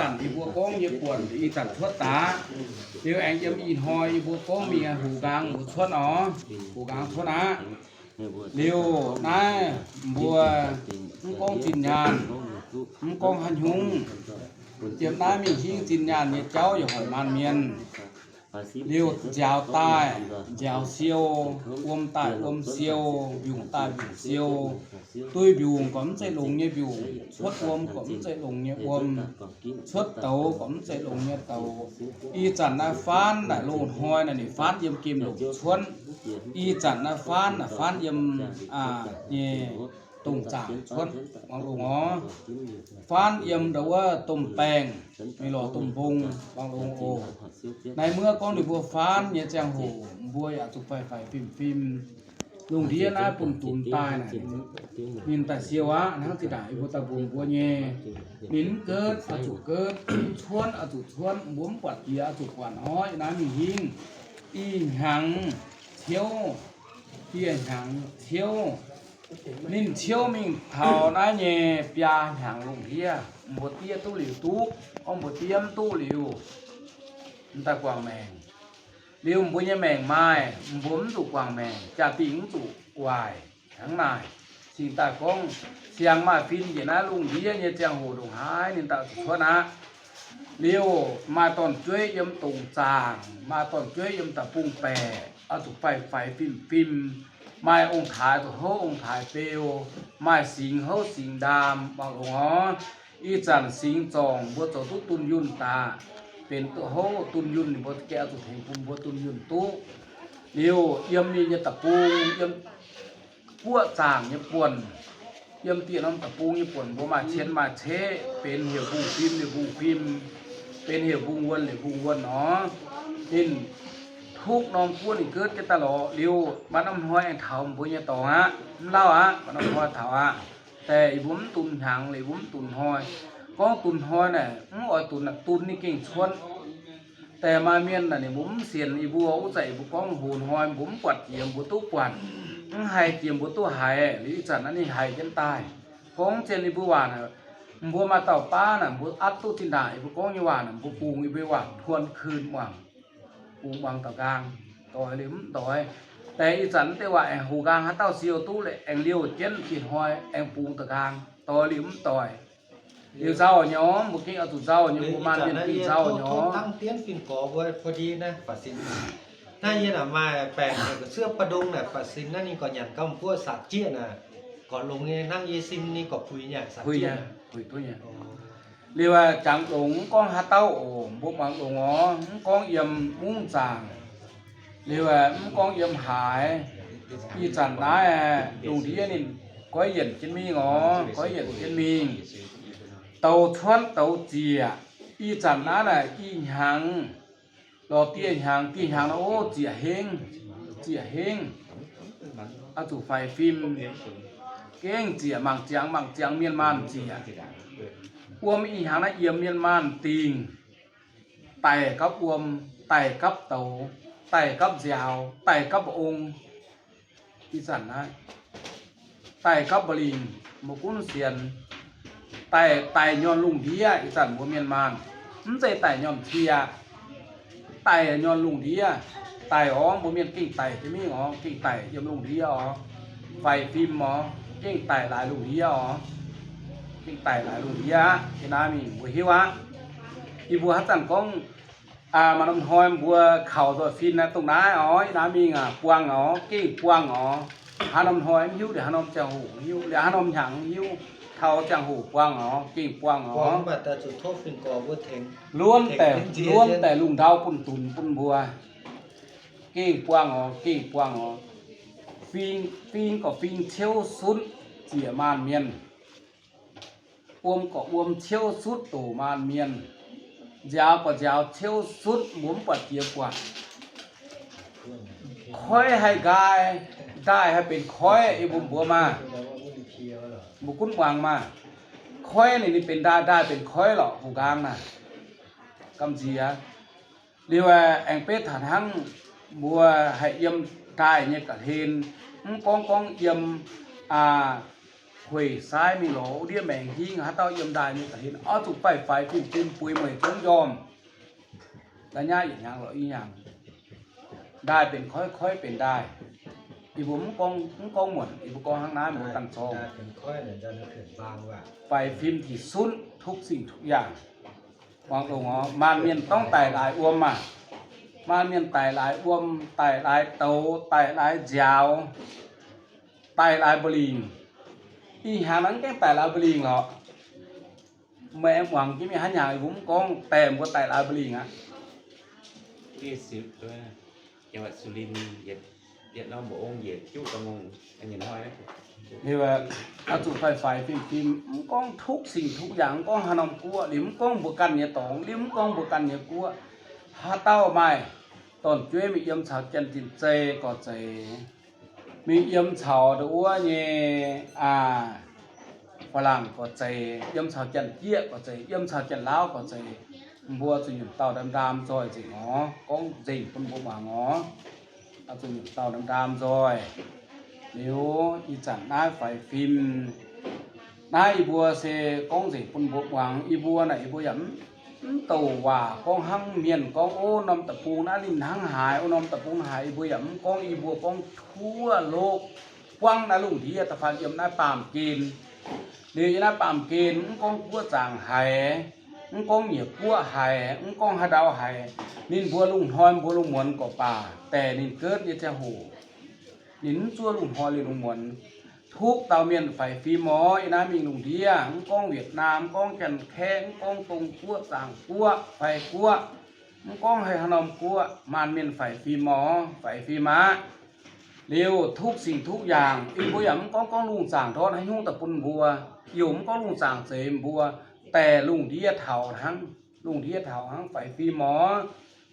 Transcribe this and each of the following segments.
จันอีบัวก้องยีปวนอีจันทวดตาเดี๋ยวแองจะมีหอยอีบัวก้องมีหูกลางหูทวดอ๋อหูกลางทวดนะเดี๋ยวนายบัวก้องจินยานก้องหันหุงเจียมน้ามีหิ้งจินยานเนี่ยเจ้าอยู่หอยมันเมียนเลี้ยวเจ้าใต้เจ้าเซียวอมใต้อมเซียวยุงใต้ยุงเซียวตุ้ยยุงก็ไม่ใช่ลงเนี่ยยุงชดอมก็ไม่ใช่ลงเนี่ยอมชดเต่าก็ไม่ใช่ลงเนี่ยเต่าอีจันน่ะฟ้านน่ะโลดหอยน่ะนี่ฟ้านเยี่ยมกิมหลงชวนอีจันน่ะฟ้านเยี่ยมเนี่ยตุ่มจ่างชวนบางหลวงอ๋อฟ้านเยี่ยมเดี๋ยวว่าตุ่มแปงไม่หล่อตุ่มพุงบางหลวงโอในเมื่อก้อนดิบัวฟ้านเนี่ยแจงหูบัวอยากจุกไฟฟิล์มลุงเดียนะปุ่นตุ่มตายน่ะมินแต่เสียวะนั่งติดได้บัวตะบุงบัวเย่มินเกิดอาจุเกิดชวนอาจุชวนบุ้มปวดเกียอาจุกวนอ้อยน้ำมีหิงอีหังเที่ยวเที่ยหังเที่ยวนิ่เที่ยวมิงเท่าน้าเย่ปยาหังลุงเดียบัวเตี้ยตู้หลิวตู้อ้อมบัวเตี้ยมตู้หลิวตะกวางแมงเลี้ยวบุญยแมงไม้บุ้มตุกวางแมงจะติ๋งตุกวายทั้งนายสิ่งตากงเสียงมาฟินอย่างนั้นลุงเดียเนี่ยจังหูลุงหายนี่ตาชวนะเลี้ยวมาตอนช่วยยมตุงจางมาตอนช่วยยมตะปุงแปรเอาตุกไฟฟิมไม้องค์ถ่ายตัวเฮาองค์ถ่ายเปลวไม้สิงเฮาสิงดามบางหลวงอ๋ออีจันสิงจองบัวเจ้าตุตุนยุนตาเป็นตัวโหตุนยุนบดแก้วตุนแห่งปุ่มบดตุนยุนตู้เลี้ยวเยี่ยมมีตะปูเยี่ยมปั้วจางเยี่ยมป่วนเยี่ยมเตี้ยน้ำตะปูเยี่ยมป่วนบ่มาเชียนมาเชเป็นเหี่ยวบุงพิมเป็นเหี่ยวบุงวนหรือบุงวนเนาะนินทุกน้องปั้วนี่เกิดกันตลอดเลี้ยวบ้านน้ำห้อยเถาบุญยต่อฮะเล่าฮะบ้านน้ำห้อยเถาฮะแต่อีบุ้มตุนหางเลยบุ้มตุนห้อยก้องตุนหอยเนี่ยอ้อยตุนตุนนี่เก่งชวนแต่มาเมียนน่ะเนี่ยผมเสียนอีบัวอุใจบุก้องหูนหอยผมกวาดเกียมบุตู้กวาดหายเกียมบุตู้หายหรือจันนั่นนี่หายจนตายก้องเจนอีบัวน่ะบัวมาเต่าป้าน่ะบัวอัดตู้ตินได้บุก้องยี่ว่าน่ะบัวปูงอีบัวทวนคืนว่างปูงวางตะกางต่อยลิ้มต่อยแต่อีจันแต่ว่าแองหูกางฮัตเต้าเซียวตู้เลยแองเลี้ยวเจนขีดหอยแองปูงตะกางต่อยลิ้มต่อยเดี๋ยวเช้าเนาะบุกี้เอาตุ่เช้าเนี่ยประมาณเป็นปีเช้าเนาะตั้งเตี้ยนกินก่อไว้พอดีนะปัสสินน่าเย็นอ่ะมาแปลงเสื้อประดงน่ะปัสสินนั่นนี่ก่อนหยันก้มพวกสักเจี้ยน่ะก่อนลงเนี่ยนั่งเยซิมนี่ก็คุยเนี่ยสักเจี้ยคุยตัวเนี่ยเรียกว่าจังหลงก้องฮัตเต้าโอ้บุกบางหลงอ๋อก้องเยี่ยมมุ้งจางเรียกว่าก้องเยี่ยมหายอีจันน้าลุงที่นี่ก้อยเย็นกินมีอ๋อก้อยเย็นกินมีเต่าชวนเต่าเจียอีจันน้าน่ะอีหังรอเตี้ยหังนะโอ้เจียเฮงเอาถูไฟฟิล์มเก้งเจียมังเจียงเมียนมานเจียอวมอีหังน่ะเอี่ยมเมียนมานติงไต่กับอวมไต่กับเต่าไต่กับยาวไต่กับองค์อีจันนะไต่กับบลิงมุกุนเสียนไต่ย้อนลุงเดียอีจันบัวเมียนมานมันใจไต่ย้อนเทียไต่ย้อนลุงเดียไต่อ๋อบัวเมียนกิ่งไต่จะมีอ๋อกิ่งไต่ย้อนลุงเดียอ๋อไฟฟิล์มอ๋อกิ่งไต่หลายลุงเดียอ๋อกิ่งไต่หลายลุงเดียที่น้ามีบัวหิวะอีบัวฮัตจันก้องมันน้ำหอยบัวเข่าตัวฟินนะตรงนั้นอ๋อน้ามีอ่ะปวงอ๋อกิ่งปวงอ๋อหาน้ำหอยหิวเดี๋ยวหาน้ำเจ้าหูหิวเดี๋ยวหาน้ำหยังหิวเขาจังหูกว้างอ๋อกิ่งกว้างอ๋อบัดแต่จุดโทษฟินก่อบัวเทงล้วนแต่ลุงเท้าปุ่นตุนปุ่นบัวกิ่งกว้างอ๋อกิ่งกว้างอ๋อฟิงก็ฟิงเชี่ยวสุดเจียมานเมียนอวมก็อวมเชี่ยวสุดโตมานเมียนยาวก็ยาวเชี่ยวสุดหมุนปัดเจียกว่าค่อยให้กายได้ให้เป็นค่อยไอ้บุ๋มบัวมาบุกุนวางมาค่อยนี่เป็นได้เป็นค่อยหรอกหูกลางน่ะกำเสียเรียกว่าแองเป็ดฐานทั้งบัวให้เยี่ยมได้เนี่ยกะเทนก้องเยี่ยม quỳ sai mi lỗ đĩa mèn hiên há tao yếm đài mi thấy ó tụ phải phim bùi mười chống yom là nháอย่างอย่างlà ýอย่างได้เป็นค่อยเป็นได้อีบุ้มกองหมดอีบุกองห้างน้ำหมดกันซอง เป็นค่อยเนี่ยจะนึกถึงบางว่า ไปฟิล์มที่สุดทุกสิ่งทุกอย่างวางลงอ๋อมานเมียนต้องไต่หลายอ้วมมามาเมียนไต่หลายอ้วมไต่หลายโตไต่หลายยาวไต่หลายบลิงอีหานั้นแค่ไต่หลายบลิงเหรอแม่หวังที่มีหันใหญ่ผมกองแต่มก็ไต่หลายบลิงอ่ะ ที่สิบด้วยจังหวัดสุรินทร์เหยียดน้องโบงเหยียดจุ้ตะงงอันนี้น้อยนะ นี่ว่าอาจุไฟฟิล์มมันกองทุกสิ่งทุกอย่างกองหานอมกัวหลิมกองบุกันเนี่ยตองหลิมกองบุกันเนี่ยกัวหาเต้าไม่ตอนช่วยมีเยี่ยมชาวจันจินเจก็เจมีเยี่ยมชาวดัวเนี่ยฝรั่งก็เจเยี่ยมชาวจันเจี๊ยก็เจเยี่ยมชาวจันลาวก็เจบัวจะอยู่เต่าดำๆซอยจิ๋อกองจิ๋คนบัวหางอเอาจะอยู่เต่าดำๆซอยnếu y chẳng nai phải phim nai y bùa xe con gì quân bộ hoàng y bùa này y bùa yếm tàu hòa con hăng miền con ô nằm tập phù na linh hăng hải ô nằm tập phù hải y bùa yếm con y bùa con thua lô quăng na lùng thì tập phản yếm nai pàm kín nếu nai pàm kín con cua chàng hải con nhiều cua hải con hà đào hải nên bùa lùng hoi bùa lùng muôn của bàแต่nên cướp như theo hủ nín chua lùng hoi lùng muôn thuốc tàu miền phải phi mó ý na mình lùng đĩa con Việt Nam con Trần Khen con Tùng cua Giàng cua phải cua con hay Hà Nội cua màn miền phải phi mó phải phi má liều thuốcสิ่งทุกอย่างอีบัวหยำconลุงสั่งทอดให้ยุ่งตะปุนบัวหยุ่มก็ลุงสั่งเสมบัวแต่ลุงเดียเถาทั้งลุงเดียเถาทั้งphải phi mó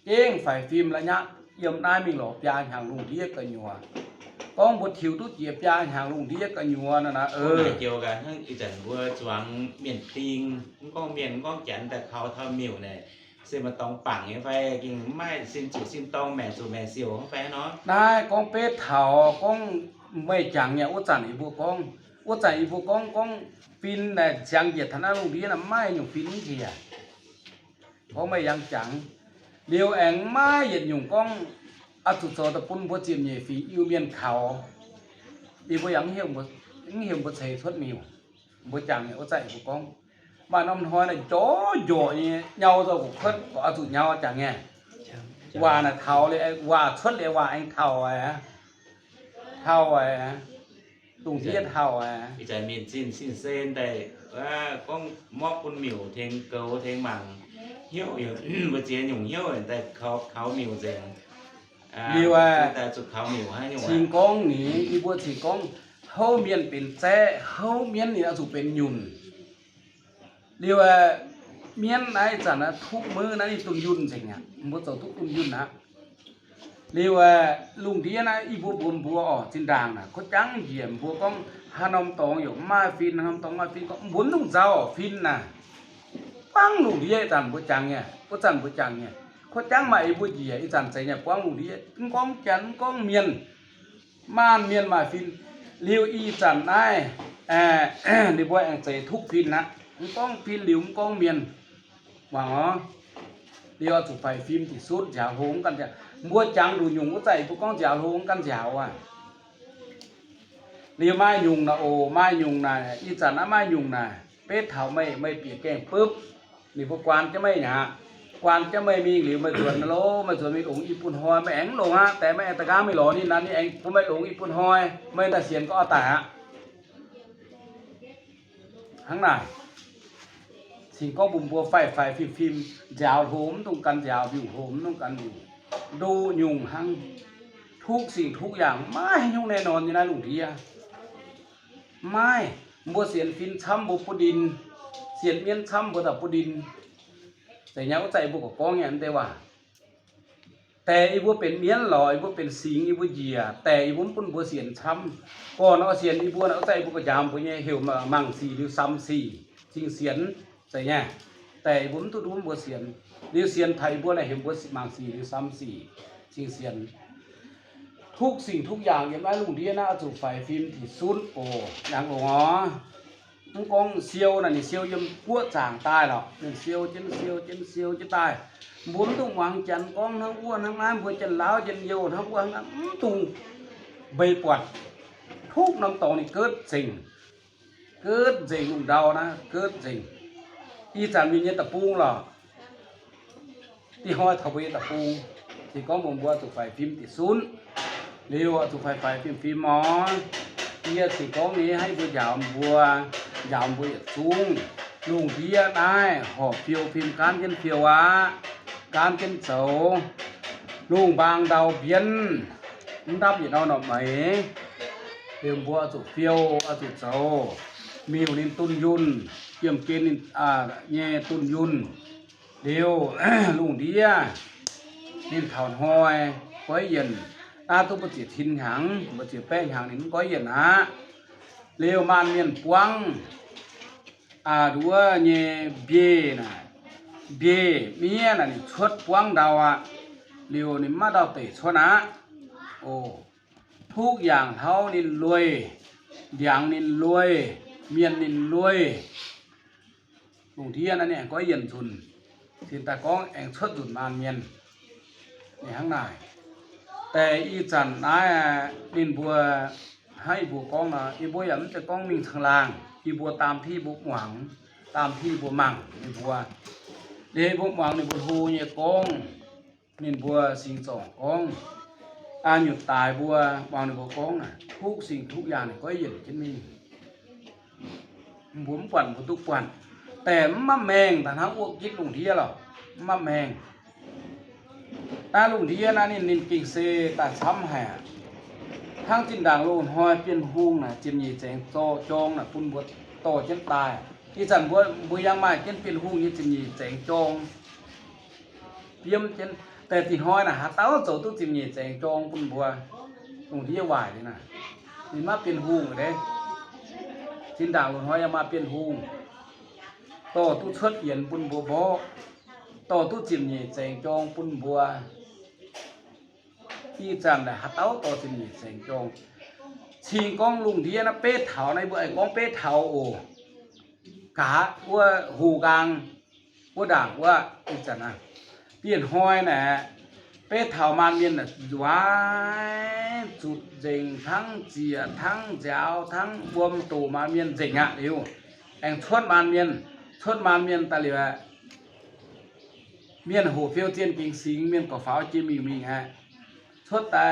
เจ้งphải phimละnhá yếm nai mình lọpยาhàngลุงเดียก็หยัวcon bột thiếu tốt dẹp ra hàng lùng điếc cả nhua nè nè chiều cảทั้งอีจันบัวจวงเมียนติงก็เมียนก็จันแต่เขาทำมิวเนี่ยซึ่งมาตองปังไงไฟกินไม่สิ้นจุสิ้นตองแม่สู่แม่เสียวไฟเนาะได้กองเป็ดเถาก้องไม่จังเนี่ยอ้วนจันอีบัวก้องอ้วนจันอีบัวก้องฟินแต่จังเหยียดธนาลงดีน่ะไม่อยู่ฟินเหี้ยเพราะไม่ยังจังเดียวแองไม่เหยียดอยู่ก้องอาสุดโซตะปุ่นบัวเจียมใหญ่ฝีอิวเมียนเขาอีบัวยังเหี่ยวบัวใส่ทดมิวบัวจังเนี่ยอ้วนจันอีบัวก้องบ้านน้ำห้อยน่ะโจ้โย่เนี่ยเงาตัวกุขึ้นก็อาสุดเงาจังไงว่าน่ะเท่าเลยว่าชดเลยว่าไอ้เท่าไอ้ตรงที่เท่าไอ้อีจันเมียนสิ้นเส้นแต่ว่าก็มอบคุณมิวเทงเกลเทงมังเหี้ยวอยู่บัวเจียนหยุ่งเหี้ยวแต่เขามิวเจียงดีว่าแต่จุดเขามิวให้หยุ่งชิงกองนี่อีบัวชิงกองเฮาเมียนเป็นแจ้เฮาเมียนนี่อาสุเป็นยุ่นดีว่าเมียนไอ้จันนะทุกมือนะนี่ตุนยุ่นจริงอ่ะบัวตัวทุกตุนยุ่นนะดีว่าลุงที่นะอีบัวบุญบัวอ๋อจินด่างนะเขาจังเยี่ยมบัวก็ฮานอมตองอยู่มาฟินฮานอมตองมาฟินก็บุญลุงเจ้าฟินนะปังลุงที่จันบัวจังเนี่ยบัวจันบัวจังเนี่ยเขาจังมาอีบัวเยี่ยอีจันใจเนี่ยปังลุงที่ก้องจันก้องเมียนมาเมียนมาฟินเลี้ยวอีจันได้ดีบัวแองใจทุกฟินนะก้องฟินหลิวก้องเมียนหวังอ๋อเดี๋ยวถูกไฟฟิล์มที่สุดจะโหงกันจะบัวจังดูยุงก็ใจพวกก้องจะโหงกันจะอ่ะเดี๋ยวไม้ยุงนะโอ้ไม้ยุงนะอีจันนะไม้ยุงนะเป็ดเถาไม่เปียกแกงปุ๊บนี่พวกกวานจะไม่นะกวานจะไม่มีหรือไม่ส่วนนะโลไม่ส่วนมีองค์ญี่ปุ่นหอยไม่แองลงฮะแต่ไม่ตะก้าไม่หล่อนี่นั่นนี่เองผมไม่องค์ญี่ปุ่นหอยไม่แต่เสียนก็เอาแต่ฮะข้างในสิ่งก็บุ่มบัวไฟฟิล์มยาวโหมตรงกันยาวอยู่โหมตรงกันอยู่ดูยุงหังทุกสิ่งทุกอย่างไม่ยุ่งแน่นอนอยู่นะลุงเทียไม่บัวเสียนฟินช้ำบัวปูดินเสียนเมียนช้ำบัวตะปูดินแต่ยังก็ใจบัวกับก้องอย่างแต่ว่าแต่อีบัวเป็นเมียนหล่ออีบัวเป็นสิงอีบัวเหยียแต่อีบัวปุ่นบัวเสียนช้ำก่อนเอาเสียนอีบัวเอาใจบัวกระยำบัวเนี่ยเหี่ยวมามั่งสี่หรือซ้ำสี่จริงเสียนใช่ไงแต่บุญทุดุมบัวเสียนเดี๋ยวเสียนไทยบัวอะไรเห็นบัวมังสีหรือซ้ำสี่จริงเสียนท ทุกสิ่งทุกอย่างยังได้ลุงเดียนะจุดไฟฟิล์มที่สุดโอ้อย่างหลวงอ๋อมันกองเซียวน่ะนี่เซียวยังกั้วจางตายหรอกนี่เซียวจะตายบุญตุ้งหวังจันกองทั้งอ้วนทั้งนั้นบัวจันล้าวจันโยทั้งอ้วนทั้งนั้นตุ้งใบปวดทุกน้ำตองนี่เกิดสิ่งลุงเดานะเกิดสิ่งอีจันมีเนี่ยตะปูงหรอที่ห้อยทวีตะปูงที่กองบ่มบัวจุดไฟฟิล์มที่สุดเรียวถูกไฟฟิล์มหมอเทียสิกองนี้ให้บัวยาวบัวสูงลุงเทียได้หอบเพียวฟิล์มการเกินเพียววะการเกินเสาลุงบางดาวเพียนดับอย่างเอาหน่อไหมเพียงบัวสุดเพียวสุดเสามีอยู่ในตุนยุนเกี่ยมเกณฑ์แง่ตุนยุนเดียว ลุงเทียนินเข่าหอยไว้เย็นทุกประเทศทินหังประเทศแป้งหังนี่มันก็เย็นนะเลี้ยวมันเมียนปวงดูว่าเนี่ยเบี้ยน่ะเบี้ยเมียน่ะนี่ชดปวงดาวเลี้ยวนี่มาดาวเตะชนะโอ้ทุกอย่างเท่านี่รวยอย่างนี่รวยเมียนนี่รวยลุงเทียนนั่นเนี่ยก็เย็นทุนสินตากองแองชดดุนมันเมียนในข้างในแต่อีจันนายนินบัวให้บัวกองนะอีบัวอย่างมันจะกองมิงทางล่างอีบัวตามที่บัวหวังตามที่บัวมั่งอีบัวเดี๋ยวบัวหวังในบัวทูเนี่ยกองนินบัวสิ่งสองกองหยุดตายบัวหวังในบัวกองน่ะทุกสิ่งทุกอย่างเนี่ยก็เย็นขึ้นมีผมปั่นผมทุกปั่นแต่มะแมงแต่ทั้งอ้วกยิกลุงเทียหรอมะแมงลุงเทียนะนี่นินกิ่งเซตาช้ำแห่ทั้งจินด่างโลนหอยเปลี่ยนหุงน่ะจิมยีแจงโตจองน่ะปุ่นบัวโตเช่นตายที่จันบัวยังไม่เช่นเปลี่ยนหุงนี่จิมยีแจงจองเตรียมเช่นแต่ที่หอยน่ะหาเต้าโจตุ้จิมยีแจงจองปุ่นบัวลุงเทียไหวเลยนะนี่มาเปลี่ยนหุงเลยจินด่างโลนหอยยังมาเปลี่ยนหุงโตตุ้ชดเหียนปุ่นบัวบ่โตตุ้จิมยีแจงจองปุ่นบัวที่จันได้หาเต้าโตจิมยีแจงจองชิงกองลุงเทียนะเป๊ะเถาในบัวไอ้กองเป๊ะเถาโอกะว่าหูกลางว่าด่างว่าอีจันนะเปลี่ยนหอยน่ะเป๊ะเถามันเมียนน่ะหวานจุดเจงทั้งเจียทั้งเจ้าทั้งบวมตูมันเมียนเจงอ่ะเดียวแองชดมันเมียนตะเหลียวเมียนหูเฟี้ยวเจียนกิงสิงเมียนก่อฟ้าจีมีฮะชดแต่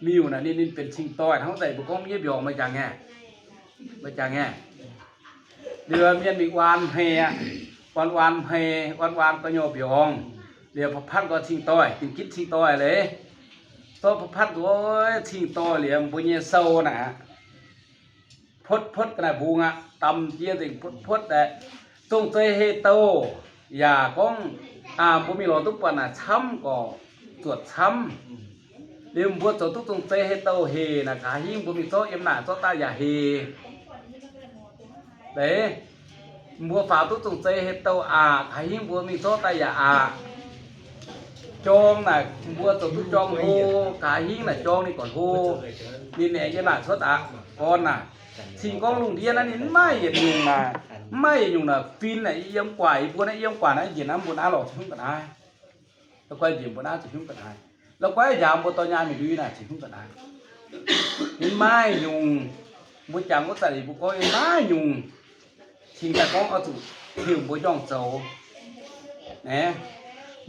มีอยู่น่ะนี่เป็นชิงต้อยทั้งใจบุกก็มีเบียงมาจากแง่เดือเมียนมีวานเฮวันเฮวันก็โยบยองเดี๋ยวพัดก็ชิงต้อยกินคิดชิงต้อยเลยโตพัดก็ชิงต้อยเหลี่ยมบุญเยโซน่ะพดกันนะบุงอ่ะตำเจียติพดแต่ตรงใจเฮโตอย่าก้องบุมีหลอทุกปันน่ะช้ำก็ตรวจช้ำเดี๋ยวบัวตัวตุ้งเตะให้เต้าเฮนะขาหิ้งบัวมีโต๊ะเอ็มหน้าโต๊ะตาอย่าเฮเด้บัวฝ่าตุ้งเตะให้เต้าขาหิ้งบัวมีโต๊ะตาอย่าจองน่ะบัวตัวตุ้งจองโฮขาหิ้งน่ะจองนี่ก่อนโฮนี่เนี่ยยันน่ะโต๊ะตาก่อนน่ะสิ่งของลุงเทียนนั้นนี่ไม่เห็นยุงน่ะฟินน่ะเยี่ยมกว่าอีพวกนั้นเยี่ยมกว่านะเห็นน้ำบัวน้าหลอกชุ่มกันได้แล้วก็เยี่ยมบัวน้าจะชุ่มกันได้แล้วก็ยามบัวตอนยามมีดูน่ะสิ่งของกันได้นี่ไม่ยุงบัวจางก็ใส่บัวก็ไม่ยุงสิ่งแต่ของเอาถูกถึงบัวย่องโจเนี่ย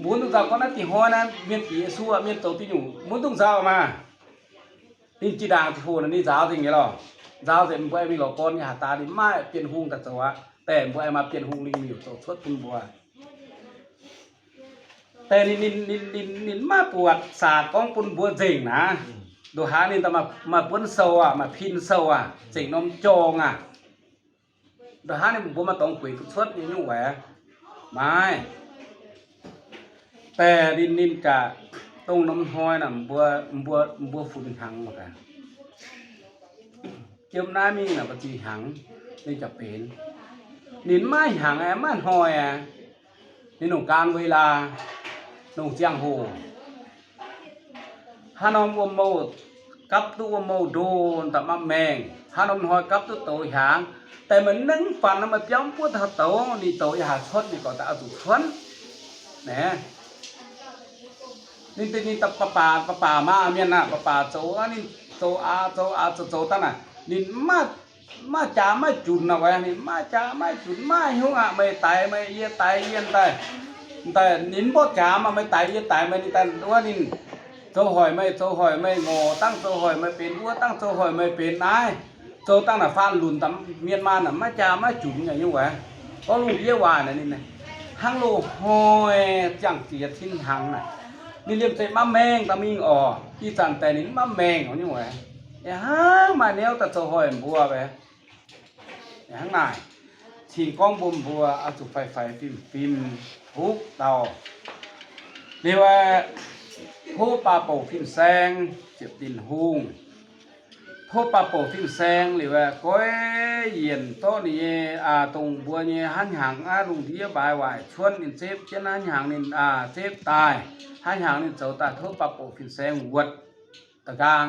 บุญตุงสาวก็นั่นที่หัวนั้นเมียนปีซัวเมียนโตที่อยู่บุญตุงสาวมานี่จีด่างที่หัวนั่นนี่สาวสิ่งนี้หรอสาวเสร็จบัวมีหลอกก้อนนี่หาตาดิไม่เปลี่ยนหุงแต่ตัวแต่บัวมาเปลี่ยนหุงลิงมีอยู่โตชดคุณบัวแต่นินมาปวดศาสตร์ของปุ่นบัวเจ๋งนะดูหานี่แต่มาปุ่นโซมาพินโซเจ๋งน้องจองดูหานี่บัวมาต้องคุยทุกชดนี่ยุ่งแหวไม่แต่นินกะตรงน้ำห้อยน่ะบัวฝุ่นหังเหมือนกันเจ้าหน้ามีน่ะปฏิหังนี่จะเป็นนินไม้หังมันหอยนี่หนุ่มการเวลาหนุ่มเจียงโหห นอมอมโมกับตัวโมโดนแต่มาแมงฮานอมหอยกับตัวโตหางแต่มันนึ่งฝันมันย้อมพูดถ้าโตนี่โตอยากชดนี่ก็จะเอาสุดชนเนี่ยนี่เป็นนี่ตะปะมาเมียนน่ะปะโจอันนี้โจโจตั้งน่ะนี่มาจ่าไม่จุนนะไว้นี่มาจ่าไม่จุนมาหิวอ่ะไม่ตายไม่เยี่ยตายเยี่ยนตายแต่นินบ่จ่ามาไม่ตายเยี่ยตายไม่นี่แต่ว่านี่โจหอยไม่งอตั้งโจหอยไม่เป็นวัวตั้งโจหอยไม่เป็นนายโจตั้งน่ะฟ้าลุนตำเมียนมาน่ะมาจ่าไม่จุนอย่างนี้วะก็ลุงเยี่ยวาน่ะนี่นะหังโลหอยจังเสียทิ้นหังน่ะนี่เรียกใส่มะแมงตะมิงอ๋ออีสานแต่นี่มะแมงของนี่วะฮะมาแนวแต่โจหอยบัวไปข้างในทีกล้องบุมบัวเอาจุไฟฟิล์มทุกเตาเรียกว่าผู้ปลาโป่ฟิล์มแซงเจ็บดินหุงผู้ปลาโป่ฟิล์มแซงหรือว่าก้อยเย็นโตนี่ตรงบัวนี่หันหางลุงที่บายไหวชวนอินเซฟเจ้าหันหางนี่เซฟตายหันหางนี่เจ้าตาทุบปลาโป่ฟิล์มแซงวัดตะกาง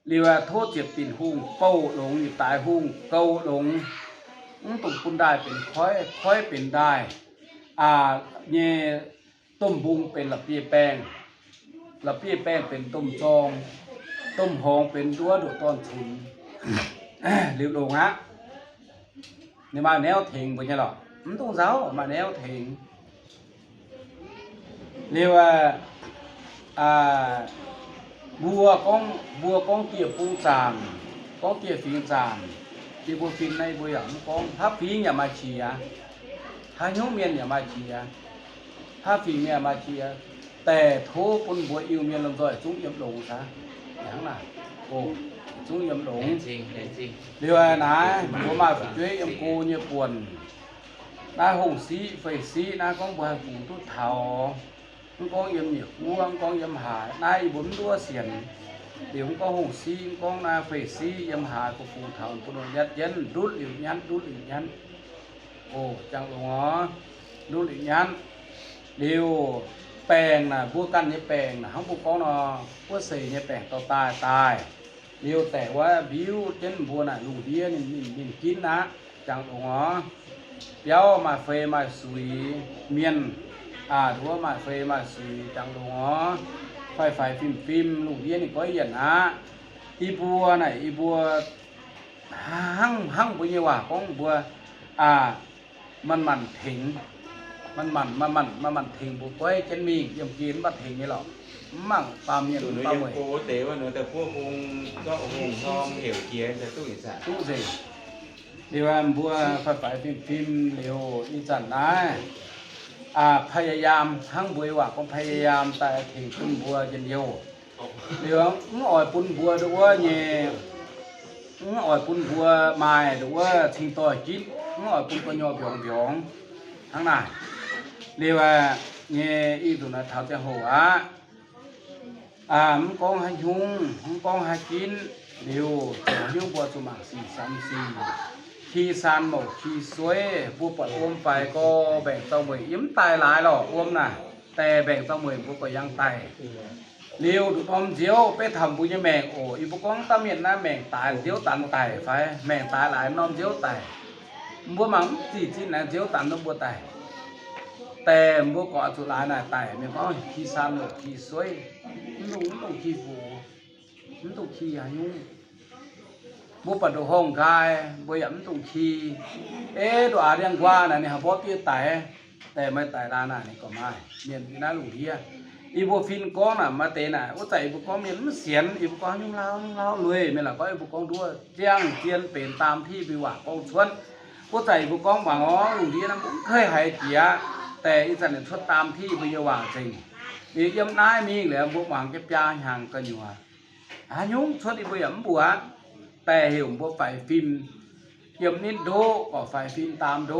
เรียกว่าโทษเจ็บตินหุ่งเป้าหลงอยู่ตายหุ่งเก้าหลงตุ่มปุ้นได้เป็นค่อยเป็นได้เนี่ยต้มบุงเป็นละเปียแป้งเป็นต้มจองต้มหองเป็นตัวดูต้นทุนเรียบลงฮะนี่มาแนวเถงเป็นไงหรอมันต้องเจ้ามาแนวเถงเรียกว่าบัวกองเกี่ยวปูจามกองเกี่ยวฟิงจามที่บัวฟินในบัวหยำกองถ้าฟิงอย่ามาเชียถ้าโยมเมียนอย่ามาเชียถ้าฟิงเนี่ยมาเชียแต่โทปุ่นบัวอิวเมียนลำตัวจุ้งยำหลงซะอย่างน่ะโอ้จุ้งยำหลงจริงเดี๋ยวนะบัวมาช่วยยำกูเนี่ยปวนน้าหงสีไฟสีน้ากองบัวกูตุ้เทาcon yếm nhỉ con yếm hà nay bốn đua xiển điểm con hùng xi con na phê xi yếm hà của phụ thảo của đội nhất dân rút liều nhắn ồ chẳng đúng đó rút liều nhắn liều bèn là vua căn như bèn là không có con nó vua xì như bèn tao tài liều tẻ quá biếu trên vua này lù đĩa nhìn kín á chẳng đúng đó béo mà phê mà sủi miên đúng mà phê mà sủi chẳng đúng đó phải phim lục điên thì có hiện y bùa này y bùa hăng bao nhiêu con bùaมันถิงมันถิงบุกไว้เช่นมียำกินบัดถิงนี่หรอมั่งปลาเมียนปลาหมวยโอ้เต๋ว่าเนื้อแต่พวกคงก็คงทองเหวเกียร์จะตู้อีสานตู้สิเดี๋ยวบัวฝ่ายฟิล์มเร็วอีจันนะพยายามทั้งบัวว่าก็พยายามแต่ถิงปุ่นบัวเย็นเดียวเดี๋ยวอ่อยปุ่นบัวดูว่าเนี่ยอ่อยปุ่นบัวไม้ดูว่าทิ้งต่อยจิตอ่อยปุ่นก็ยอเบียงทั้งนั้นเรียกว่าเนี่ยอีตัวนั้นเท่าจะหัวมันกองให้ยุ่งมันกองให้กินเดี๋ยวยุ่งบัวสมัคร434ขี้ซานหมกขี้สวยบัวปดอมไปก็แบ่งเต้าหมวยยิ้มตายหลายหรอกอมน่ะแต่แบ่งเต้าหมวยบัวก็ยังตายเลี้ยวดูอมเจียวไปทำบุญแมงโอ้อีบุกองตาเมียนนะแมงตายเจียวตันตายไฟแมงตายหลายน้อมเจียวตายบัวมังที่นะเจียวตันน้อมบัวตายแต่บัวเกาะสุราน่ะตายแมงก็ขี้ซานหมกขี้สวยมันต้องขี้ฟูมันต้องขี้อายุบัวปัดดูห้องกายบัวหยำต้องขี้ตัวอาเรียงกว่าน่ะเนี่ยฮะพ่อที่ตายแต่ไม่ตายลาน่ะนี่ก็ไม่เมียนน่าหลุดเฮียอีโบฟินก้องน่ะมาเตน่ะว่าใจอีโบก้องเมียนมันเสียนอีโบก้องยุ่งเล่าเลยไม่ล่ะก็อีโบก้องด้วยเจียงเจียนเป็นตามที่ไปว่าก้องชวนว่าใจอีโบก้องว่าอ๋อหลุดเฮียนะผมเคยหายเกียแต่อีสันเนี่ยชดตามที่ไปว่าจริงอีกยำนายมีเหลือพวกหวังเก็บยาห่างกันอยู่ยุ่งชดอีโบยำบัวแต่เหี่ยวบัวไฟฟิล์มยำนิดโดก็ไฟฟิล์มตามโด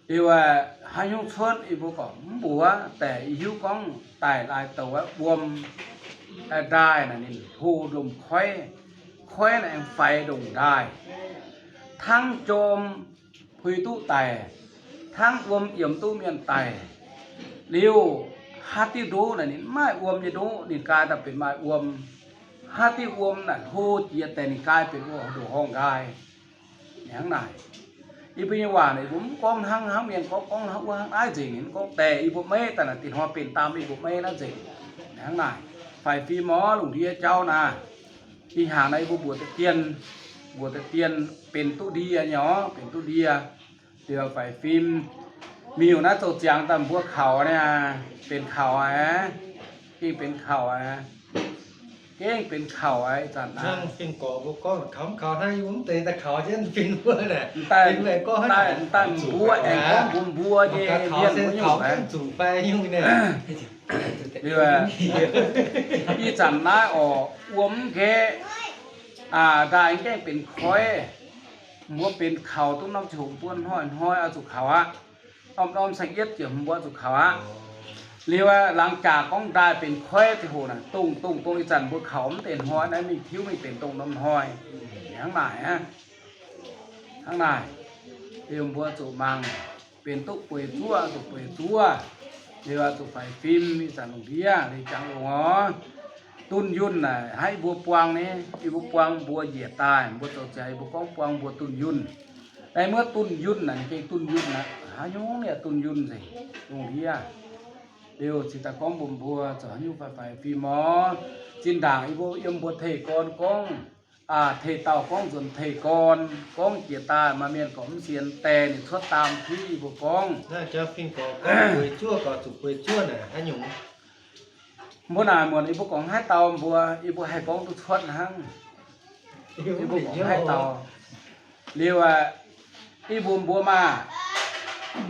อีว่าหายุ่งชดอีบัวก็บัวแต่อีหิวก้องตายลายตัวบวมได้น่ะนี่หูดมค่อยน่ะไฟดงได้ทั้งโจมพุยตู้ไตทั้งบวมเอี่ยมตู้เมียนไตเลี้ยวห hati do là nín mai uom như do nín cai taเป็นmai uom hati uom là thu chiaแต่nín caiเป็นuom đồ hong cai nhang nàyอีเป็นยังว่าเนี่ยผมก้องทั้งเมียนก้องทั้งว่าไอ้จริงเห็นก้องแต่อีพวกเมย์แต่ละติดหอเป็นตามอีพวกเมย์นั่นจริงทั้งไหนฝ่ายฟีมอหลวงที่เจ้านะที่หางในบัวตะเกียนเป็นตู้ดีอะเนาะเป็นตู้ดีอะเดี๋ยวฝ่ายฟิล์มมีอยู่นะตัวจางตามพวกเขาเนี่ยเป็นเขาที่เป็นเขาเก่งเป็นเข่าไอ้จันนะ นั่งฟินก่อบุกก้อนเขาให้ยุ่งแต่เขาเช่นฟินเพื่อนน่ะ แต่ ฟินเลยก็ให้ แต่บัวแองก้องบุมบัวเย็น เขา เย็น เส้น มันอยู่ เขา ไหม สูงไปยุ่งเนี่ย เดี๋ยวอีจันนะออกอ้วมแค่ได้แก่เป็นค้อยมัวเป็นเข่าตุ้มน้ำฉุกป้วนห้อยเอาสุขเขาอะอ้อมใส่เย็ดเกี่ยวมัวสุขเขาอะเรียกว่าหลังจากก้องได้เป็นค่อยที่โหน่ะตุ้งอีจันบนเขามันเต็นห้อยนะมีคิ้วไม่เต็นตรงน้ำห้อยข้างไหนข้างไหนเรียกบัวจุมังเป็นตุ๊กป่วยทั่วเรียกว่าตุ๊กไฟฟิล์มมีสันหลงเพียในจังหลงตุ้นยุ่นน่ะให้บัวปวงนี่อีบัวปวงบัวเหยียดตายบัวตกใจบัวก้องปวงบัวตุ้นยุ่นแต่เมื่อตุ้นยุ่นน่ะจริงตุ้นยุ่นนะหาโยงเนี่ยตุ้นยุ่นสิหลงเพียเดี๋ยวสิตาก้องบุมบัวจะหิ้วไฟฟีมอจินด่างอีบัวยมบัวเทกอนก้องเทเต่าก้องส่วนเทกอนก้องเกียตามาเมียนของเสียนแต่นี่ทดตามที่บัวก้อง น่าจะฟินก่อก็ป่วยชั่วก็สุกป่วยชั่วน่ะให้ยุ่ง บัวหนาเหมือนอีบัวก้องให้เต่าบัวอีบัวให้ก้องตุทดหั่งอีบัวก้องให้เต่าเรียกว่าอีบัวมา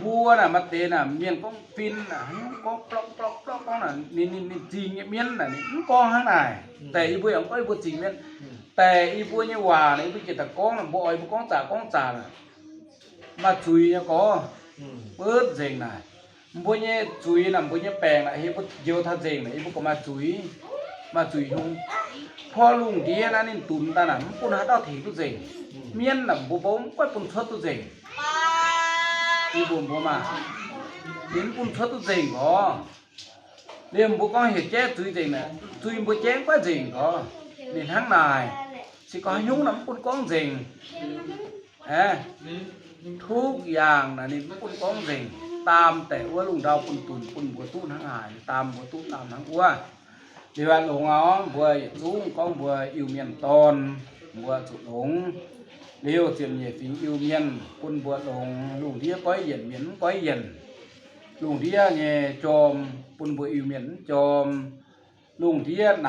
บัวน่ะมาเตะน่ะเมียนก้องฟินน่ะก้องปลอกก้องน่ะนี่จริงเมียนน่ะนี่ก้องข้างในแต่อีบัวอย่างก็อีบัวจริงเมียนแต่อีบัวเนี่ยว่าเนี่ยอีบัวเกิดแต่ก้องน่ะบัวอีบัวก้องจ่าน่ะมาจุยเนี่ยก็เปิดเจงน่ะบัวเนี่ยจุยน่ะบัวเนี่ยแปลงน่ะเฮ้ยบัวเจียวท่าเจงน่ะอีบัวก็มาจุยหุงพอลุงเดียน่ะนี่ตุนตาน่ะมันปุ่นหาดาวถีตุเจงเมียนน่ะบัวบ่ก็ปุ่นชดตุเจงอีบุญบัวมาเห็นปุ่นชดตุเจงก็เรียมบัวก้องเห็ดแจ๊จุยเจงน่ะจุยบัวแจ้งก็เจงก็นี่ทั้งนายสิก็ยุ่งน้ำปุ่นก้องเจงทุกอย่างน่ะนี่ปุ่นก้องเจงตามแต่ว่าลุงดาวปุ่นตุนปุ่นบัวตู้ทั้งหายตามบัวตู้ตามทั้งอ้วเดี๋ยวหลงอ๋อบัวสูงก้องบัวอิวเมียนตอนบัวสุดหลงเลี้ยวเสียนเหยียดฝีอิวเมียนปุ่นบัวหลงลุงเทียก้อยเหยียดเหมียนก้อยเหยียดลุงเทียเนี่ยจอมปุ่นบัวอิวเมียนจอมลุงเทียหน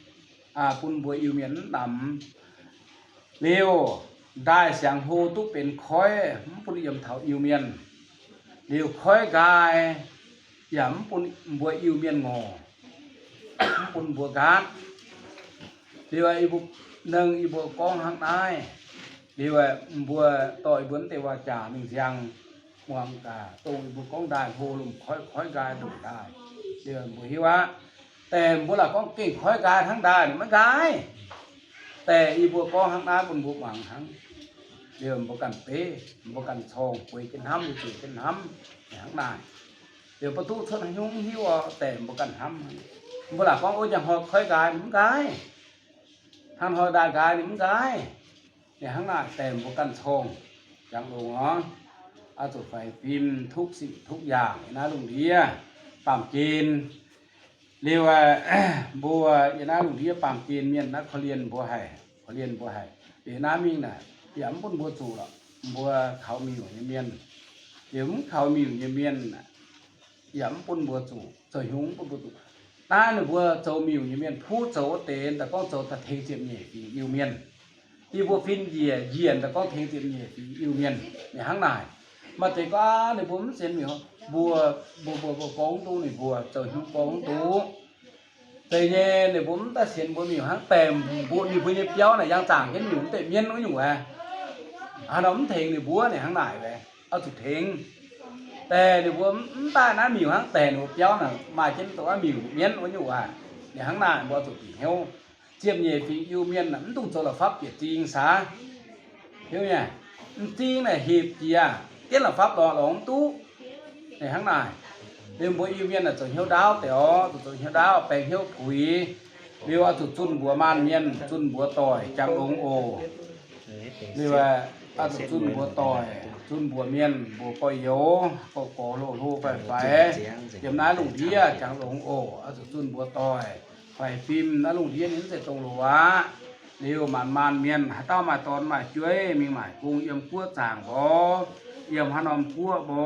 ำปุ่นบัวอิวเมียนหนำเลี้ยวได้เสียงโฮตุเป็นค้อยปุ่นยำเถาอิวเมียนเลี้ยวค้อยกายยำปุ่นบัวอิวเมียนงอปุ่นบัวกาดเลี้ยวอีบุหนึ่งอีบัวกองหักนายเดี๋ยวบัวต่อยบนเทวาจ่าหนึ่งเสียงมวงกาตรงบัวกองได้โหลุมค่อยกายดุได้เดี๋ยวบัวฮิวะแต่บัวหลักกองเก่งค่อยกายทั้งได้มันกายแต่อีบัวกองทั้งนั้นบนบัวหวังทั้งเดี๋ยวบัวกันเป้บัวกันทองปุยกินห้ำจุดกินห้ำทั้งได้เดี๋ยวประตูชนยุ่งหิวแต่บัวกันห้ำบัวหลักกองโอ้ยังหอกค่อยกายมันกายทำหอกได้กายมันกายเนี่ยข้างหน้าเต็มพวกกันทองอย่างหลวงอ๋อเอาจุดไฟฟิล์มทุกสิ่งทุกอย่างนะลุงเดียปั๊มกินเรียกว่าบัวอย่างนั้นลุงเดียปั๊มกินเมียนนักเขาเรียนบัวให้เดี๋ยวน้ามีน่ะเดี๋ยวมันบัวจูหรอกบัวเขามีอยู่ในเมียนเดี๋ยวเขามีอยู่ในเมียนน่ะเดี๋ยวมันบัวจูเจอหุงบัวจูตาหนึ่งบัวโจมีอยู่ในเมียนผู้โจเตนแต่ก็โจตะเทงเจียมเหยี่ยอยู่เมียนที่บัวฟินเหยียนแต่ก็เทงเจียมเหยี่ยอยู่เมียนในห้างนายมาแต่ก็ในผมเส้นเหมียวบัวกองตู้ในบัวเจอหิ้งกองตู้แต่เนี่ยในผมแต่เส้นบัวเหมียวห้างเต็มบัวมีบัวเยี่ยวเนี่ยยังจ่างเห็นอยู่แต่เมียนก็อยู่น้ำเทงในบัวในห้างนายไปเอาจุดเทงแต่ในบัวตาหน้าเหมียวห้างแต่ในบัวเยี่ยวน่ะมาเช่นตัวเหมียวเมียนก็อยู่ในห้างนายบัวจุดเหี่ยวเจียมเหยี่ยฝีyêu miên là tung cho là pháp việt trinh xá hiểu nhỉ trinh này hiệp gì tiết là pháp đỏ lỏng tú này hàng này เรื่องบัวอีเมียนน่ะจุดเหี่ยวดาวแต่อ๋อจุดเหี่ยวดาวแปลงเหี่ยวปุ๋ยเรียกว่าจุดบัวมันเมียนจุดบัวต่อยจังองโอเรียกว่าจุดบัวต่อยจุดบัวเมียนบัวปอยโยก็ก่อโลโลไฟไฟเดี๋ยวน้าลุงเดียจังองโอจุดบัวต่อยไฟฟิล์มน้าลุงเดียนี่จะตรงหรอวะเรียวมันเมียนเต้ามาตอนมาช่วยมีหมายกุ้งเอี่ยมกั้วจางบ่เอี่ยมหนอมกั้วบ่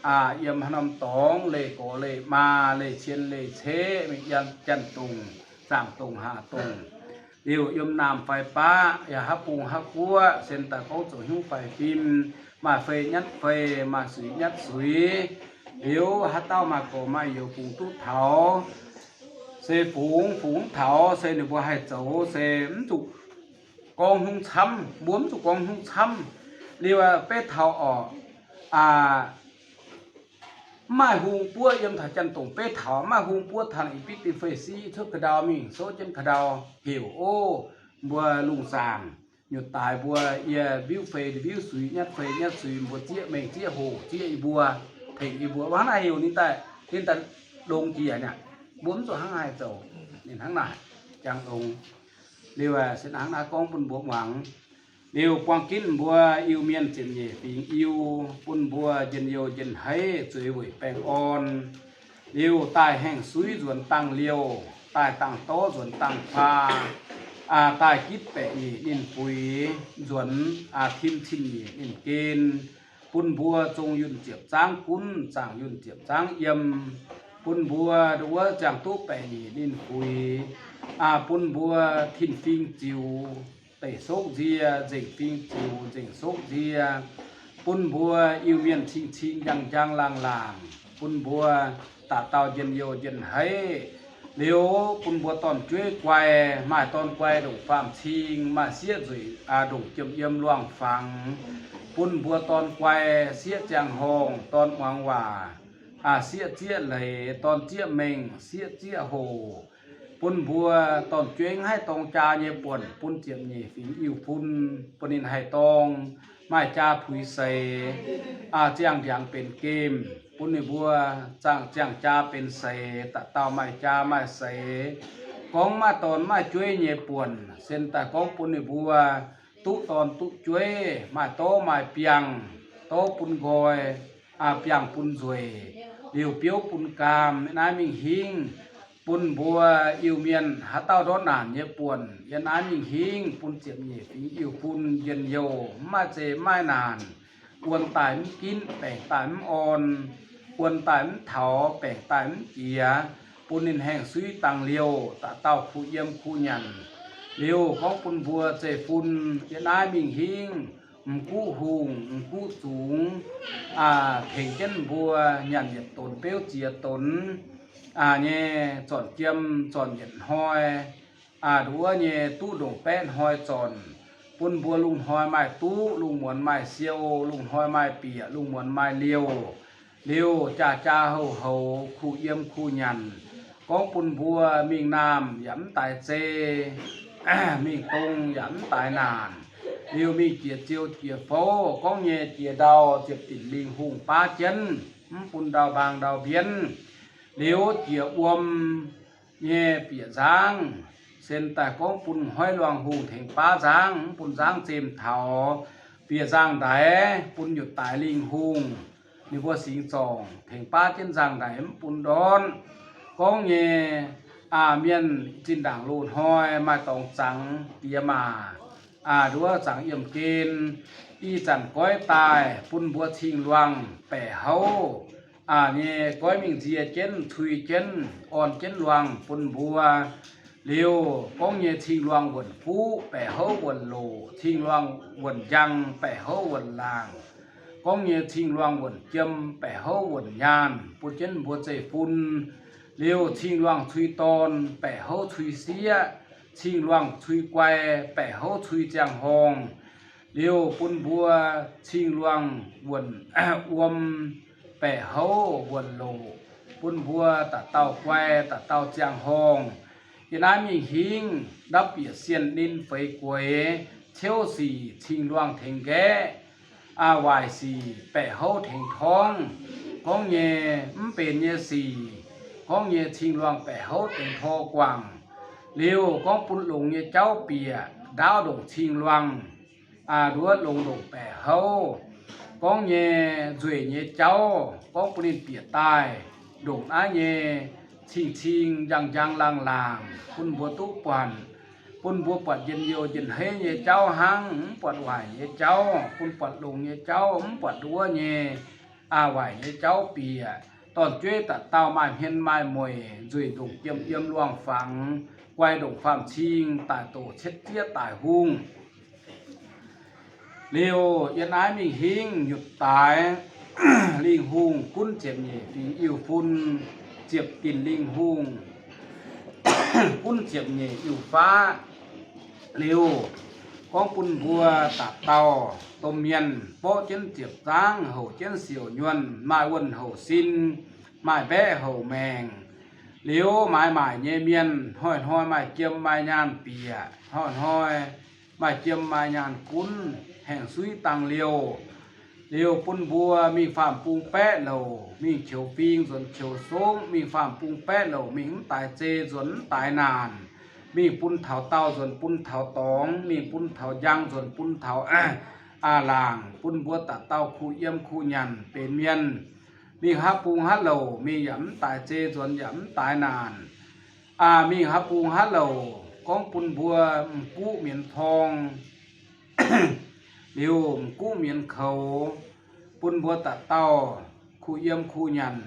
เอี่ยมหนอมตองเลยโกเลยมาเลยเชียนเลยเชมียันจันตุงสามตุงหาตุงเรียวเอี่ยมน้ำไฟป้าอย่าฮับปุงฮับกั้วเส้นตะเขาจะหิ้วไฟฟิล์มมาไฟยัดไฟมาสุยยัดสุยเรียวฮัเต้ามาโกมาอยู่ปุงตุ้เถาเสฝูงเถาเสหนึ่งบัวให้เจ้าเสจุกกองหุ่งช้ำบ้วนจุกกองหุ่งช้ำเรียกว่าเป็ดเถาออกมาหุงปัวยังถัดจันตรงเป็ดเถามาหุงปัวทางอีพิติเฟซีทุกกระดาวมิงโซจนกระดาวเหี่ยวโอบัวลุงสามหยุดตายบัวเอียวิวเฟยวิวสุยยัดสุยบัวเจี๊ยเมงเจี๊ยโหเจี๊ยอีบัวเพ่งอีบัวว่าไหนอยู่นี่แต่ที่แต่ลงเจียเนี่ยbốn số hàng hai tổ nên hàng này chẳng ông điều là sẽ hàng đã con bún bùa hoàng điều quang kín bùa yêu miên trên nhẹ tình yêu bún bùa dân yêu dân hay chuối bụi bèn on điều tài hành suy ruộng tăng liều tài tăng to ruộng tăng pha tài kít bẹ nhị nên phùi ruộng thiên nhị nên kên bún bùa trông yun chiệp tráng cún chẳng yun chiệp tráng yếmปุ่นบัวดูว่าจังตู้แปะนี่นินคุยปุ่นบัวทิ้นฟิงจิวเตะโซกเจียเจิงฟิงจิวเจิงโซกเจียปุ่นบัวอิวเมียนชิงยังลางปุ่นบัวตาเตาเย็นโยเย็นให้เลี้ยวปุ่นบัวตอนช่วยไกวมาตอนไกวดงฟามชิงมาเสียจุยดงเจียมเยี่ยมล่วงฟังปุ่นบัวตอนไกวเสียจังหงตอนวังว่าเสียเจี๊ยเลยตอนเจี๊ยเมงเสียเจี๊ยโหปุ่นบัวตอนเจ้งให้ตองจาเยป่นปุ่นเจียมเยฝีอิวปุ่นปนินให้ตองไม่จาผุยใส่เจียงอย่างเป็นเกมปุ่นในบัวจ้างเจียงจาเป็นใส่ตะเตาไม่จาไม่ใส่กองมาตอนไม่ช่วยเยป่นเส้นตะกองปุ่นในบัวตุตอนตุช่วยมาโตมาเปียงโตปุ่นกอยเปียงปุ่นสวยเดียวเปียวปุ่นกามน้ามิงหิงปุ่นบัวอิวเมียนหาเต้าร้อนหนานเยป่วนยันน้ามิงหิงปุ่นเจียมเยฝีอิวปุ่นเย็นโยมาเจไม่นานอวนตายมกินแปลงตายมอ่อนอวนตายมเถาแปลงตายมเกียปุ่นนินแห้งซุยตังเลียวตาเต้าคู่เยี่ยมคู่ยันเลียวของปุ่นบัวเจปุ่นยันน้ามิงหิงกู้หุงกู้สูงเพ่งเจ้นบัวยันเหยียดตนเปี้ยวเจียตนเนี่ยจอนเจียมจอนเหยียดหอยดูว่าเนี่ยตู้ดงแป้นหอยจอนปุ่นบัวลุงหอยไม้ตู้ลุงหมวนไม้เซียวลุงหอยไม้เปียลุงหมวนไม้เลี้ยวจ่าเฮาคู่เยี่ยมคู่ยันกองปุ่นบัวมีน้ำหยำตายเจมีตรงหยำตายนานเดียวมีเจียเจียวเจียโฟก้องเย่เจียดาวเจียติดลิงหุงป้าเจนปุ่นดาวบางดาวเบียนเดียวเจียอวมเย่เปียจางเส้นแต่ก้องปุ่นห้อยหลวงหุงแห่งป้าจางปุ่นจางเจมเถาเปียจางไดปุ่นหยุดตายลิงหุงนี่ว่าสิงจองแห่งป้าเจนจางไดปุ่นดอนก้องเย่เมียนจินด่างลูนห้อยมาตองจังเตียมาดูว่าสังเอี่ยมเกณฑ์อีจันก้อยตายปุ่นบัวชิงลวงแปะเฮาเนี่ยก้อยมิงเจียเจนทุยเจนอ่อนเจนลวงปุ่นบัวเลี้ยวก้องเนี่ยชิงลวงวนฟูแปะเฮาวนโลชิงลวงวนยังแปะเฮาวนลางก้องเนี่ยชิงลวงวนเจมแปะเฮาวนยานปุ่นเจนบัวใจปุ่นเลี้ยวชิงลวงทุยตอนแปะเฮาทุยเสียชิงลวงทุยไกวแปะเฮาทุยจางหองเลี้ยวปุ่นบัวชิงลวงวนอวมแปะเฮาวนโลปุ่นบัวตะเต้าไกวตะเต้าจางหองยันน้ามีหิงดับเปียเซียนดินไฟกวยเที่ยวสีชิงลวงเถงแกวายสีแปะเฮาเถงทอง có nhẹ bền nhẹ xì có nhẹ trình loang bẻ hấu tình thô quảng liều có bún lùng nhẹ cháu bìa đáo đồng trình loang đuốt lùng đồng bẻ hấu có nhẹ duy nhẹ cháu có bún bìa tai đồng á nhẹ trình trình giang làng bún bùa tú quản bún bùa bật dân hê nhẹ cháu hăng bật hoài nhẹ cháu bún bật lùng nhẹ cháu bật đúa nhẹ hoài nhẹ cháu bìaตอนช่วยตัดเตาไม้เห็นไม้มวยจุยดุกเยี่ยมล่วงฝังไว้ดุกความชิงตายโตเช็ดเจี๊ยตายหุงเร็วยันไอ้มีหิงหยุดตาย ลิงหุงกุ้นเจ็บเหย่ฝีอิวฟุ้นเจ็บกินลิงหุง กุ้นเจ็บเหย่อิวฟ้าเร็วก้องปุ่นบัวตัดเตาต้มเมียนโป๊ะเจนเจ็บจ้างเห่าเจนเสียวยวนไม้วนเห่าซินไม้แบะเห่าแมงเลี้ยวไม้เยเมียนห้อยไม้เจียมไม้ยานเปียห้อยไม้เจียมไม้ยานกุ้นแห่งซุยตังเลี้ยวปุ่นบัวมีฟาร์มปุงแปะเหล่ามีเขียวปิงส่วนเขียวส้มมีฟาร์มปุงแปะเหล่ามีตายเจส่วนตายนานมีปุ้นเถาเต้าส่วนปุ้นเถาตองมีปุ้นเถายังส่วนปุ้นเถาลางปุ้นบัวตัดเต้าคู่เยี่ยมคู่ยันเป็นเมียนมีฮับปุงฮัลโหลมีหยำตายเจส่วนหยำตายนานมีฮับปุงฮัลโหลของปุ้นบัวกู้เหมียนทอง เดียวกู้เหมียนเขาปุ้นบัวตัดเต้าคู่เยี่ยมคู่ยัน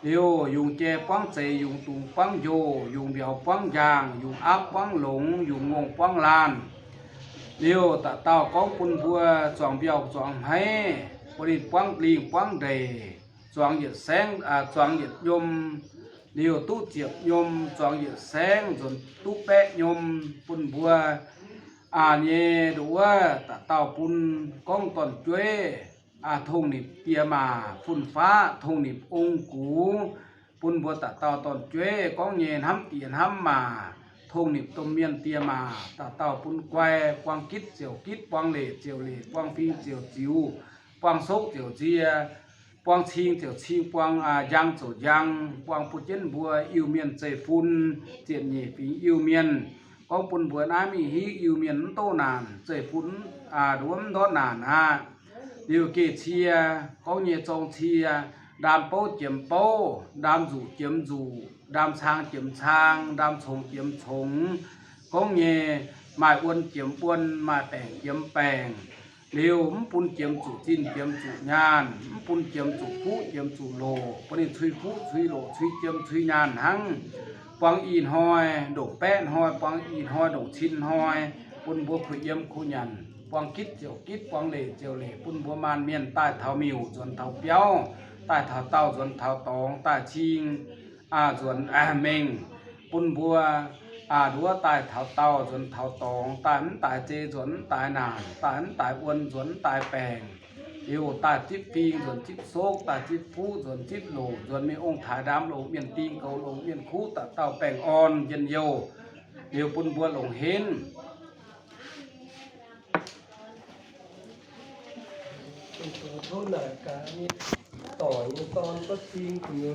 เดียวยุงเจป้องเจยุงตุงป้องโยยุงเบียวป้องยางยุงอับป้องหลงยุงงงป้องลานเดียวตะเต้าก้องปุ่นบัวสองเบียวสองให้บริป้องลิงป้องเดสองเหยียดแสงสองเหยียดยมเดียวตู้เจียบยมสองเหยียดแสงส่วนตู้แปะยมปุ่นบัวเย่ดูว่าตะเต้าปุ่นก้องตอนจ้วยทงนิบเปียมาฝุ่นฟ้าทงนิบองกูปุ่นบัวตะเต้าตอนจ้วยก้องเย็นห้ำเตียนห้ำมาทงนิบต้มเมียนเตียมาตะเต้าปุ่นแควกวางกิดเจียวกิดกวางเหล่เจียวเหล่กวางฟิงเจียวจิวกวางซกเจียวเจียกวางชิงเจียวชิงกวางยังเจียวยังกวางปุจเจนบัวอิวเมียนเจฟุนเจียนเหย่ฝีอิวเมียนกองปุ่นบัวน้ามีฮิอิวเมียนโตนานเจฟุนรวมโตนานđiều kỳ chia có nhiều trong chia đam bố chiếm bố đam rủ chiếm rủ đam sang chiếm sang đam trồng chiếm trồng có nhiều mài uốn chiếm uốn mài bèn chiếm bèn điều pun chiếm chủ tin chiếm chủ nhàn pun chiếm chủ phú chiếm chủ lồ pun thuy phú thuy lồ thuy chiếm thuy nhàn hăng quang in hoi đổ pén hoi quang in hoi đổ chín hoi pun bố khủy yếm khu nhàn quang kít chiều kít quang lệ chiều lệปุ่นบัวมานเมียนใต้เท้ามิวส่วนเท้าเปี้ยวใต้เท้าเต้าส่วนเท้าตองใต้ชิงส่วนเมงปุ่นบัวดัวใต้เท้าเต้าส่วนเท้าตองใต้ใต้เจส่วนใต้นานใต้ใต้อ้วนส่วนใต้แปงอยู่ใต้จิบปีงส่วนจิบโซกใต้จิบผู้ส่วนจิบโหลส่วนมีองค์ถ่ายดำโหลเมียนตีงเกาโหลเมียนคู่ตะเต้าแปงอ่อนเย็นโยเดี๋ยวปุ่นบัวหลงเห็นขอโทษหน่อยการนี่ต่อยตอนก็จริงคือ